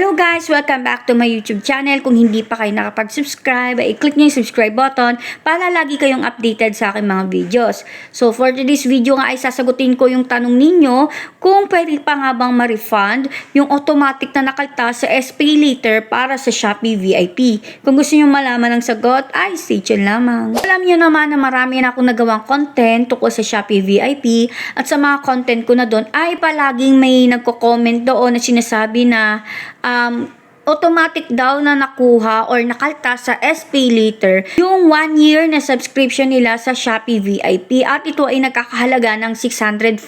Hello guys! Welcome back to my YouTube channel. Kung hindi pa kayo nakapag-subscribe, i-click nyo yung subscribe button para lagi kayong updated sa aking mga videos. So for today's video nga ay sasagutin ko yung tanong ninyo kung pwede pa nga bang ma-refund yung automatic na nakaltas sa SPay Later para sa Shopee VIP. Kung gusto nyo malaman ang sagot, ay stay tuned lamang. Alam nyo naman na marami na akong nagawang content tungkol sa Shopee VIP at sa mga content ko na doon ay palaging may nagko-comment doon na sinasabi na automatic daw na nakuha or nakaltas sa SPay Later yung 1 year na subscription nila sa Shopee VIP at ito ay nagkakahalaga ng 649.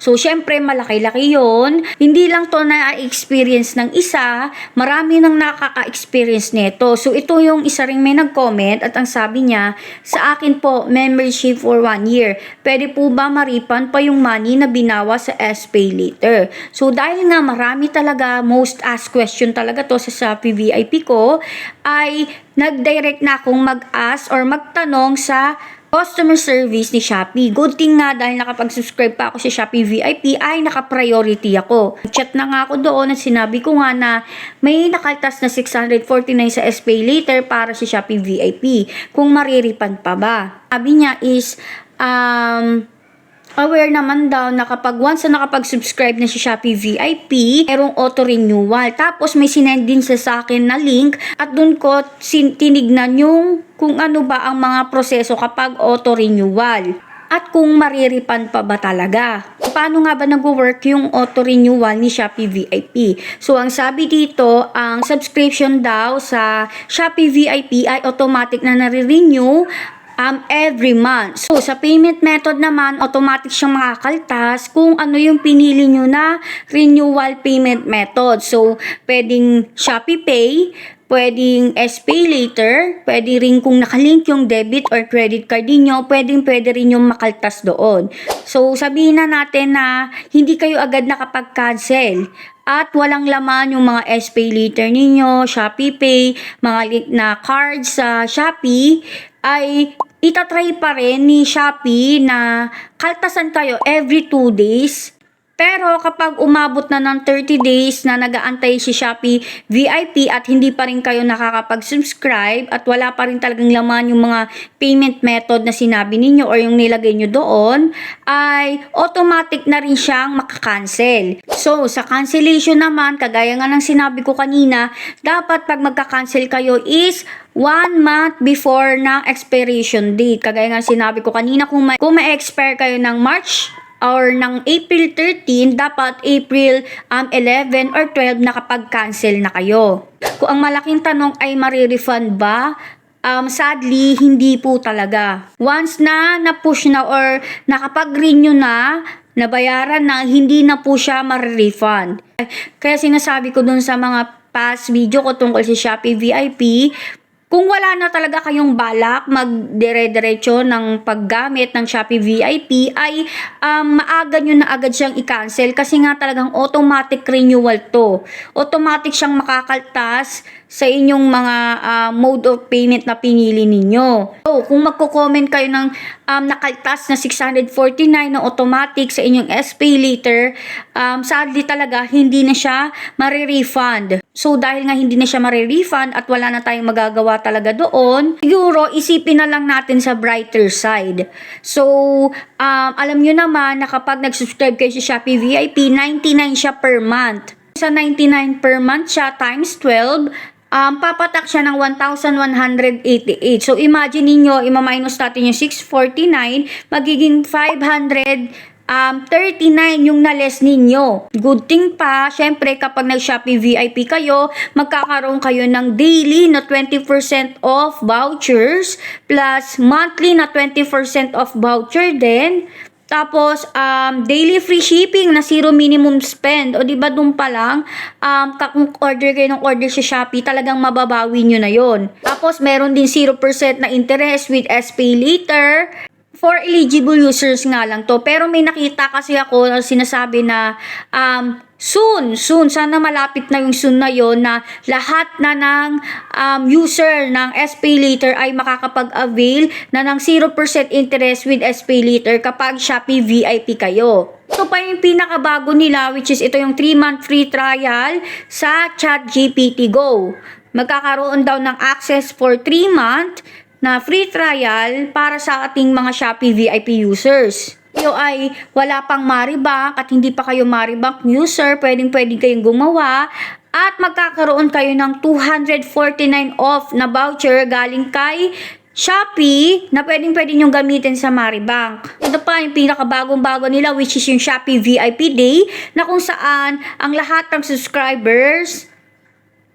So, syempre, malaki-laki yun. Hindi lang to na-experience ng isa, marami nang nakaka-experience nito. So, ito yung isa ring may nag-comment at ang sabi niya, sa akin po, membership for 1 year. Pwede po ba ma-refund pa yung money na binawa sa SPay Later? So, dahil nga marami talaga most asked question talaga to sa Shopee VIP ko, ay nag-direct na akong mag-ask or magtanong sa customer service ni Shopee. Good thing nga dahil nakapag-subscribe pa ako sa Shopee VIP ay naka-priority ako. Chat na nga ako doon at sinabi ko nga na may nakaltas na 649 sa SPay Later para sa Shopee VIP. Kung mariripan pa ba? Sabi niya is, aware naman daw na kapag once na nakapag-subscribe na si Shopee VIP, merong auto-renewal. Tapos may sinend din sa akin na link at dun ko tinignan yung kung ano ba ang mga proseso kapag auto-renewal. At kung mariripan pa ba talaga. Paano nga ba nag-work yung auto-renewal ni Shopee VIP? So, ang sabi dito, ang subscription daw sa Shopee VIP ay automatic na nare-renew every month. So, sa payment method naman, automatic siyang makakaltas kung ano yung pinili nyo na renewal payment method. So, pwedeng Shopee Pay, pwedeng SPay Later, pwede rin kung nakalink yung debit or credit card niyo, pwede rin yung makaltas doon. So, sabihin na natin na hindi kayo agad nakapag-cancel at walang laman yung mga SPay Later ninyo, Shopee Pay, mga link na cards sa Shopee, ay itatry pa rin ni Shopee na kaltasan kayo every 2 days. Pero kapag umabot na ng 30 days na nag-aantay si Shopee VIP at hindi pa rin kayo nakakapag-subscribe at wala pa rin talagang laman yung mga payment method na sinabi ninyo or yung nilagay nyo doon, ay automatic na rin siyang makakancel. So, sa cancellation naman, kagaya nga ng sinabi ko kanina, dapat pag magka-cancel kayo is 1 month before na expiration date. Kagaya nga sinabi ko kanina, kung may expire kayo ng March or ng April 13, dapat April 11 or 12 nakapag-cancel na kayo. Kung ang malaking tanong ay marirefund ba? Sadly, hindi po talaga. Once na na-push na or nakapag-renew na, nabayaran na, hindi na po siya marirefund. Kaya sinasabi ko dun sa mga past video ko tungkol sa Shopee VIP, kung wala na talaga kayong balak magdire-diretso ng paggamit ng Shopee VIP, ay maaga nyo na agad siyang i-cancel kasi nga talagang automatic renewal to. Automatic siyang makakaltas sa inyong mga mode of payment na pinili ninyo. So, kung magko-comment kayo ng nakaltas na 649 na automatic sa inyong SPay Later, sadly talaga hindi na siya marirefund. So, dahil nga hindi na siya marirefund at wala na tayong magagawa talaga doon, siguro isipin na lang natin sa brighter side. So, alam nyo naman na kapag nag-subscribe kayo sa Shopee VIP, 99 siya per month. Sa 99 per month siya times 12, papatak siya ng 1,188. So, imagine niyo, ima-minus natin yung 649, magiging 539 yung na-less ninyo. Good thing pa, syempre kapag nag-Shopee VIP kayo, magkakaroon kayo ng daily na 20% off vouchers plus monthly na 20% off voucher din. Tapos, daily free shipping na zero minimum spend. O diba dun pa lang, kung order kayo ng order sa Shopee, talagang mababawi nyo na yon. Tapos, meron din 0% na interest with SPay Later. For eligible users nga lang to. Pero may nakita kasi ako na sinasabi na soon. Sana malapit na yung soon na yon na lahat na ng user ng SPayLater ay makakapag-avail na ng 0% interest with SPayLater kapag Shopee VIP kayo. Ito pa yung pinakabago nila, which is ito yung 3-month free trial sa ChatGPT Go. Magkakaroon daw ng access for 3-month na free trial para sa ating mga Shopee VIP users. Kayo ay wala pang Maribank at hindi pa kayo Maribank user, pwedeng kayong gumawa at magkakaroon kayo ng 249 off na voucher galing kay Shopee na pwedeng nyong gamitin sa Maribank. Ito pa yung pinakabagong-bago nila, which is yung Shopee VIP Day, na kung saan ang lahat ng subscribers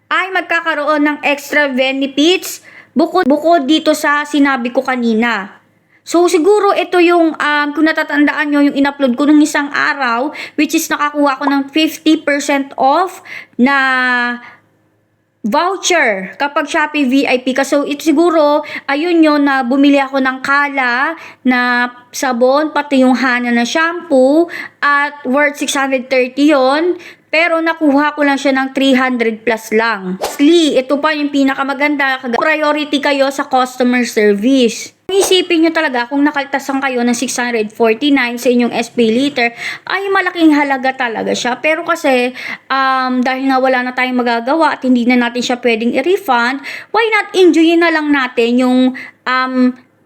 ay magkakaroon ng extra benefits bukod dito sa sinabi ko kanina. So, siguro ito yung, kung natatandaan nyo, yung in-upload ko nung isang araw, which is nakakuha ko ng 50% off na voucher kapag Shopee VIP ka. So, ito siguro, ayun yun na bumili ako ng Kala na sabon, pati yung Hana na shampoo, at worth 630 yon. Pero nakuha ko lang siya ng 300 plus lang. Lastly, ito pa yung pinakamaganda, priority kayo sa customer service. Isipin nyo talaga kung nakaltasan kayo ng 649 sa inyong SPayLater, ay malaking halaga talaga siya. Pero kasi, dahil nga wala na tayong magagawa at hindi na natin siya pwedeng i-refund, why not enjoyin na lang natin yung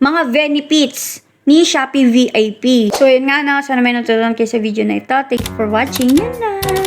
mga benefits ni Shopee VIP. So yun nga na, sana may natutunan kayo sa video na ito. Thanks for watching. Yun lang.